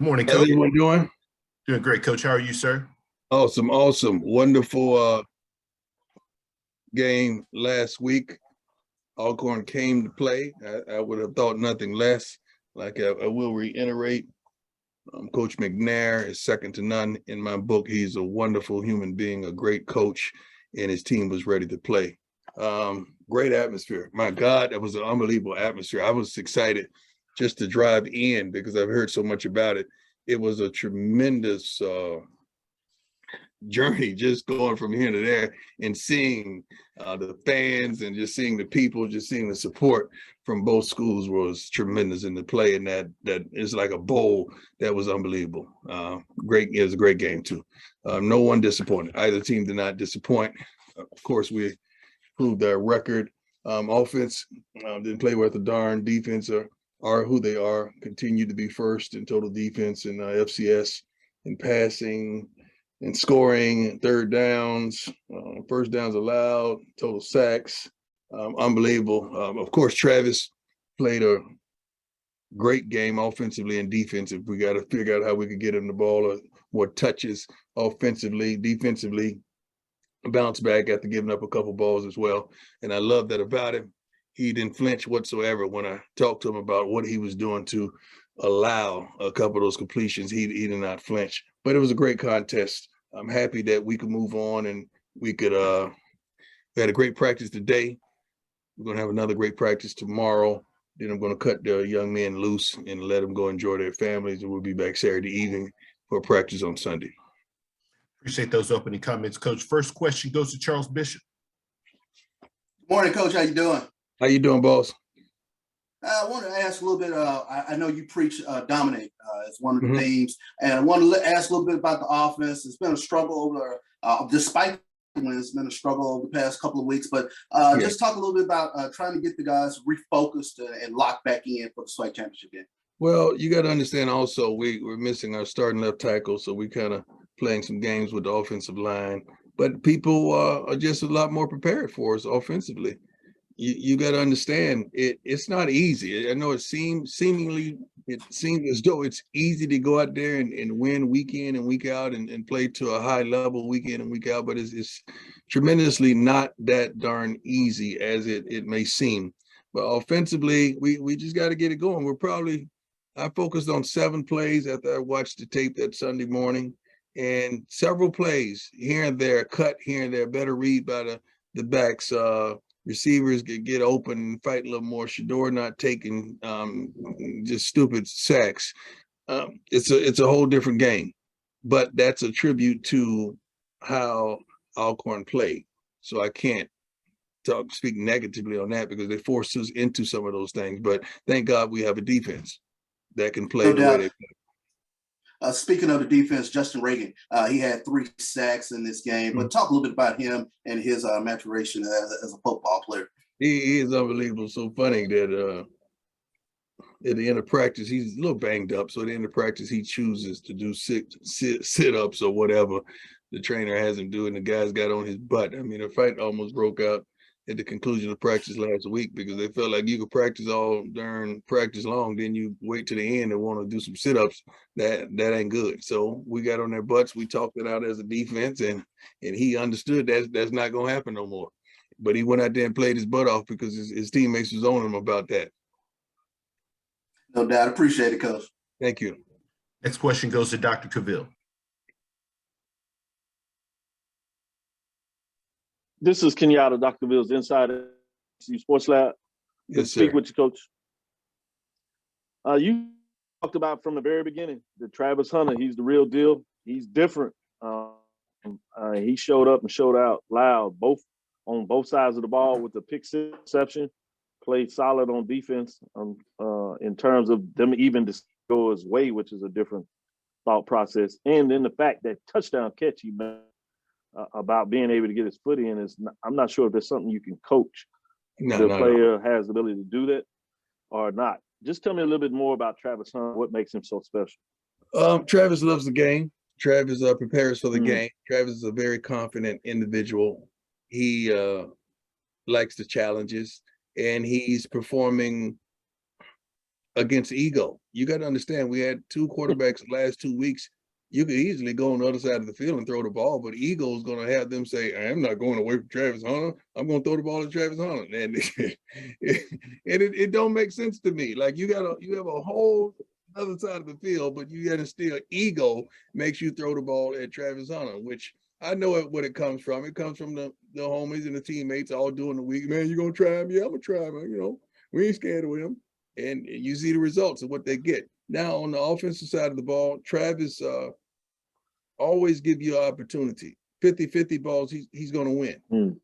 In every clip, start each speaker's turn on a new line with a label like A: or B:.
A: Good morning,
B: How's
A: Coach.
B: everyone doing?
A: Doing great, Coach. How are you, sir?
B: Awesome, awesome. Wonderful game last week. Alcorn came to play. I would have thought nothing less. Like I will reiterate, Coach McNair is second to none in my book. He's a wonderful human being, a great coach, and his team was ready to play. Great atmosphere. My God, that was an unbelievable atmosphere. I was excited just to drive in because I've heard so much about it. It was a tremendous journey, just going from here to there and seeing the fans and just seeing the people, just seeing the support from both schools was tremendous in the play. And that is like a bowl that was unbelievable. Great. It was a great game too. No one disappointed. Either team did not disappoint. Of course, we proved our record. Offense didn't play worth a darn. Defense are who they are. Continue to be first in total defense in FCS in passing and scoring, and third downs, first downs allowed, total sacks, unbelievable. Of course, Travis played a great game offensively and defensive. We got to figure out how we could get him the ball or more touches offensively, defensively, bounce back after giving up a couple balls as well. And I love that about him. He didn't flinch whatsoever when I talked to him about what he was doing to allow a couple of those completions. He did not flinch, but it was a great contest. I'm happy that we could move on and we could we had a great practice today. We're gonna have another great practice tomorrow. Then I'm gonna cut the young men loose and let them go enjoy their families, and we'll be back Saturday evening for practice on Sunday.
A: Appreciate those opening comments, Coach. First question goes to Charles Bishop.
C: Morning, Coach. How you doing?
B: How you doing, boss?
C: I want to ask a little bit. I know you preach dominate as one of the themes, and I want to ask a little bit about the offense. It's been a struggle over, despite the wins, it's been a struggle over the past couple of weeks. But just talk a little bit about trying to get the guys refocused and locked back in for the SWAC championship game.
B: Well, you got to understand also we're missing our starting left tackle, so we kind of playing some games with the offensive line. But people are just a lot more prepared for us offensively. You got to understand it's not easy. I know it seems as though it's easy to go out there and win week in and week out and play to a high level week in and week out, but it's tremendously not that darn easy as it may seem. But offensively, we just got to get it going. I focused on 7 plays after I watched the tape that Sunday morning, and several plays here and there, cut here and there, better read by the backs. Receivers get open and fight a little more. Shedeur not taking just stupid sacks. It's a whole different game, but that's a tribute to how Alcorn played. So I can't speak negatively on that because they forced us into some of those things. But thank God we have a defense that can play the way they play.
C: Speaking of the defense, Justin Reagan, he had 3 sacks in this game. But talk a little bit about him and his maturation as a football player.
B: He is unbelievable. So funny that at the end of practice, he's a little banged up. So at the end of practice, he chooses to do sit-ups or whatever the trainer has him do, and the guys got on his butt. I mean, the fight almost broke out at the conclusion of practice last week because they felt like you could practice all during practice long, then you wait to the end and want to do some sit-ups. That ain't good. So we got on their butts. We talked it out as a defense, and he understood that's not going to happen no more. But he went out there and played his butt off because his teammates was on him about that.
C: No doubt. Appreciate it, Coach.
B: Thank you.
A: Next question goes to Dr. Cavill.
D: This is Kenyatta, Dr. Ville's Insider Sports Lab.
B: Yes, sir.
D: Speak with you, Coach. You talked about from the very beginning that Travis Hunter, he's the real deal. He's different. He showed up and showed out loud, on both sides of the ball with the pick exception. Played solid on defense in terms of them even to go his way, which is a different thought process. And then the fact that touchdown catch he made. About being able to get his foot in I'm not sure if there's something you can coach. The player has the ability to do that or not. Just tell me a little bit more about Travis Hunt. What makes him so special?
B: Travis loves the game. Travis prepares for the game. Travis is a very confident individual. He likes the challenges, and he's performing against ego. You got to understand, we had 2 quarterbacks the last 2 weeks. You could easily go on the other side of the field and throw the ball, but ego is going to have them say, I'm not going away from Travis Hunter. I'm going to throw the ball to Travis Hunter. And it don't make sense to me. Like you have a whole other side of the field, but you got to still ego makes you throw the ball at Travis Hunter, which I know what it comes from. It comes from the homies and the teammates all doing the week. Man, you going to try him? Yeah, I'm going to try him. You know, we ain't scared of him. And you see the results of what they get. Now, on the offensive side of the ball, Travis always give you an opportunity. 50-50 balls, he's going to win.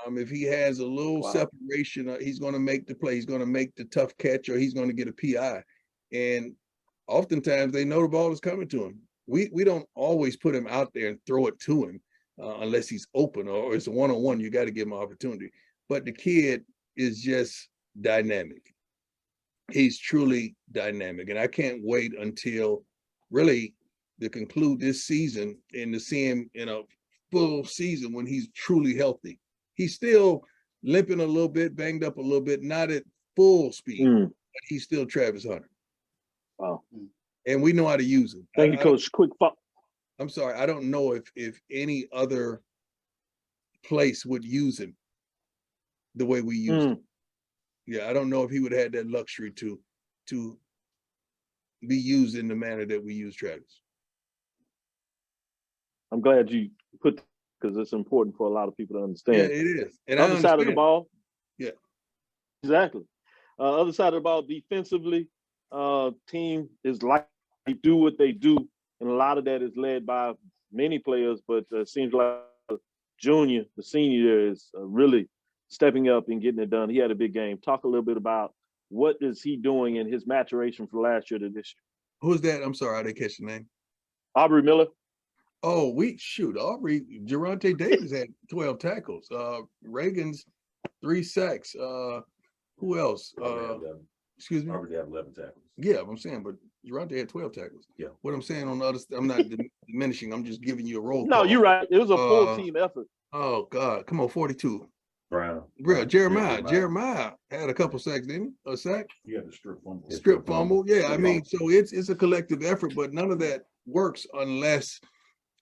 B: If he has a little separation, he's going to make the play. He's going to make the tough catch, or he's going to get a PI. And oftentimes, they know the ball is coming to him. We don't always put him out there and throw it to him unless he's open or it's a one-on-one. You got to give him an opportunity. But the kid is just dynamic. He's truly dynamic. And I can't wait until really to conclude this season and to see him in a full season when he's truly healthy. He's still limping a little bit, banged up a little bit, not at full speed, but he's still Travis Hunter.
D: Wow.
B: And we know how to use him.
D: Thank you, Coach. Quick follow.
B: I'm sorry, I don't know if any other place would use him the way we use him. Yeah, I don't know if he would have had that luxury to be used in the manner that we use Travis.
D: I'm glad you put, because it's important for a lot of people to understand.
B: Yeah, it is. And
D: other side of the ball.
B: Yeah.
D: Exactly. Other side of the ball, defensively, team is like they do what they do, and a lot of that is led by many players, but it seems like the senior is really stepping up and getting it done. He had a big game. Talk a little bit about what is he doing in his maturation from last year to this year.
B: Who's that? I'm sorry, I didn't catch the name.
D: Aubrey Miller.
B: Oh, Aubrey, Geronte Davis had 12 tackles. Reagan's 3 sacks. Who else? Excuse me?
E: Aubrey had 11 tackles.
B: Yeah, I'm saying, but Geronte had 12 tackles.
E: Yeah.
B: What I'm saying on the other, I'm not diminishing. I'm just giving you a roll.
D: No, you're right. It was a full team effort.
B: Oh, God. Come on, 42.
E: Brown.
B: Jeremiah had a couple sacks, didn't he? A sack?
E: He had the strip fumble.
B: Strip fumble. Yeah, I mean, so it's a collective effort, but none of that works unless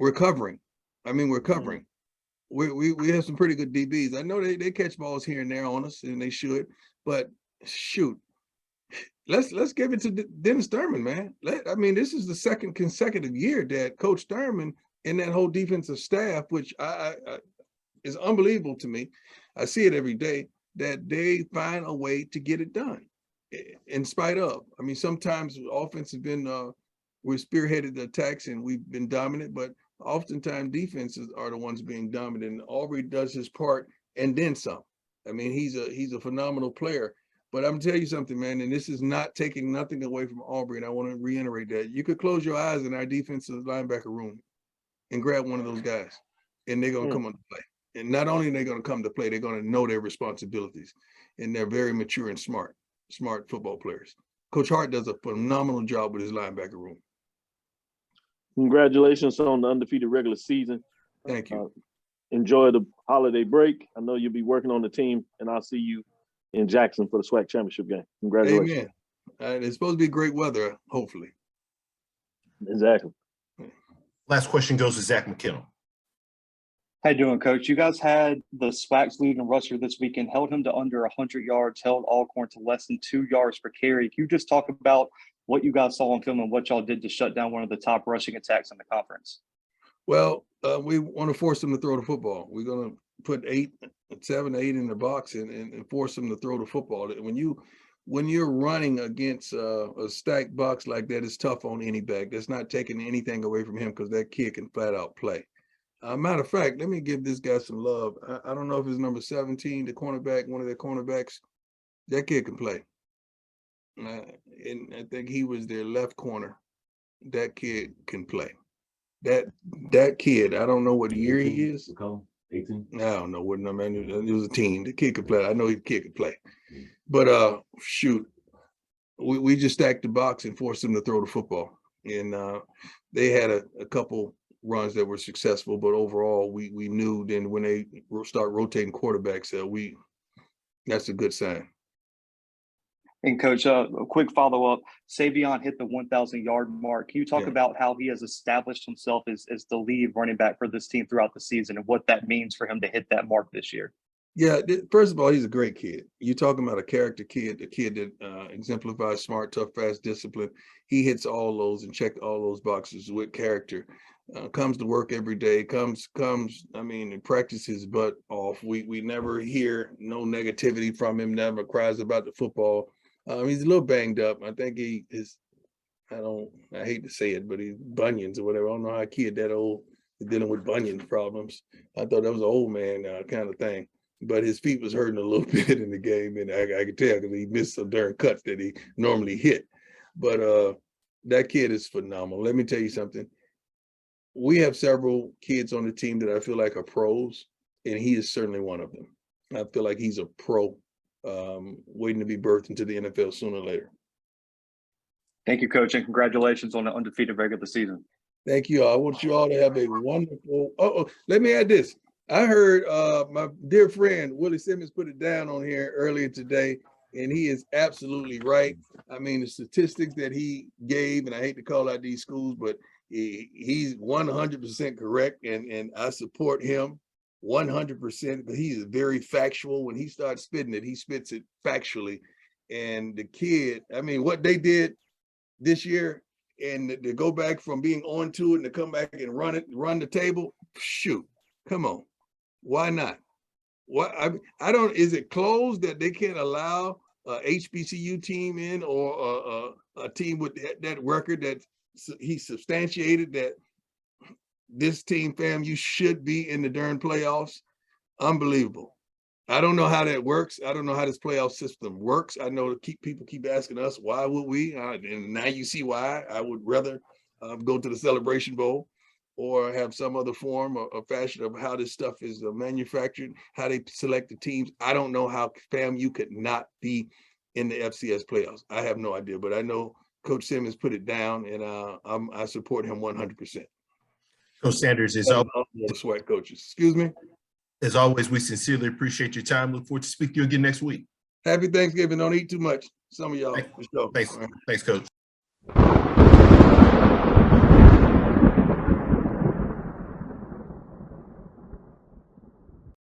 B: we're covering. I mean, we're covering. We have some pretty good DBs. I know they catch balls here and there on us, and they should, but shoot. Let's give it to Dennis Thurman, man. I mean, this is the second consecutive year that Coach Thurman and that whole defensive staff, which I is unbelievable to me. I see it every day, that they find a way to get it done in spite of. I mean, sometimes offense has been, we've spearheaded the attacks and we've been dominant, but oftentimes defenses are the ones being dominant. Aubrey does his part and then some. I mean, he's a phenomenal player. But I'm gonna tell you something, man, and this is not taking nothing away from Aubrey, and I want to reiterate that. You could close your eyes in our defensive linebacker room and grab one of those guys, and they're gonna come on to play. And not only are they gonna come to play, they're gonna know their responsibilities, and they're very mature and smart football players. Coach Hart does a phenomenal job with his linebacker room.
D: Congratulations on the undefeated regular season.
B: Thank you.
D: Enjoy the holiday break. I know you'll be working on the team, and I'll see you in Jackson for the SWAC championship game. Congratulations.
B: Amen. It's supposed to be great weather, hopefully.
D: Exactly.
A: Last question goes to Zach McKinnell.
F: How you doing, Coach? You guys had the SWAC's leading rusher this weekend, held him to under 100 yards, held Alcorn to less than 2 yards per carry. Can you just talk about what you guys saw on film and what y'all did to shut down one of the top rushing attacks in the conference?
B: Well, we want to force them to throw the football. We're going to put 7 to 8 in the box and force them to throw the football. When you're running against a stacked box like that, it's tough on any back. That's not taking anything away from him because that kid can flat out play. Matter of fact, let me give this guy some love. I don't know if it's number 17, the cornerback, one of their cornerbacks. That kid can play. And I think he was their left corner. That kid can play. That kid, I don't know what year he is.
E: 18?
B: I don't know what number. It was a team. The kid could play. I know the kid could play. But shoot, we just stacked the box and forced them to throw the football. And they had a couple runs that were successful, but overall we knew then when they start rotating quarterbacks, that's a good sign.
F: And Coach, a quick follow-up. Savion hit the 1,000-yard mark. Can you talk
B: Yeah.
F: about how he has established himself as the lead running back for this team throughout the season and what that means for him to hit that mark this year?
B: Yeah, first of all, he's a great kid. You're talking about a character kid, a kid that exemplifies smart, tough, fast, discipline. He hits all those and check all those boxes with character. Comes to work every day, and practices his butt off. We never hear no negativity from him, never cries about the football. He's a little banged up. I think I hate to say it, but he's bunions or whatever. I don't know how a kid that old is dealing with bunion problems. I thought that was an old man kind of thing. But his feet was hurting a little bit in the game, and I could tell because he missed some darn cuts that he normally hit. But that kid is phenomenal. Let me tell you something. We have several kids on the team that I feel like are pros, and he is certainly one of them. I feel like he's a pro waiting to be birthed into the NFL sooner or later.
F: Thank you, Coach, and congratulations on the undefeated regular season.
B: Thank you all. I want you all to have a wonderful. Let me add this. I heard my dear friend Willie Simmons put it down on here earlier today, and he is absolutely right. I mean, the statistics that he gave, and I hate to call out these schools, but he's 100% correct, and I support him 100% because he is very factual. When he starts spitting it, he spits it factually. And the kid, I mean, what they did this year, and to go back from being on to it and to come back and run the table, shoot, come on. Why not? What I don't. Is it closed that they can't allow a HBCU team in, or a team with that record that he substantiated that this team, FAMU, should be in the darn playoffs? Unbelievable. I don't know how that works. I don't know how this playoff system works. I know people keep asking us, why would we? And now you see why. I would rather go to the Celebration Bowl or have some other form or fashion of how this stuff is manufactured, how they select the teams. I don't know how FAMU could not be in the FCS playoffs. I have no idea, but I know Coach Simmons put it down, and I support him 100%.
A: Coach Sanders,
B: The SWAC coaches. Excuse me?
A: As always, we sincerely appreciate your time. Look forward to speaking to you again next week.
B: Happy Thanksgiving. Don't eat too much. Some of y'all.
A: Thanks.
B: For sure.
A: Thanks,
B: All right.
A: Coach.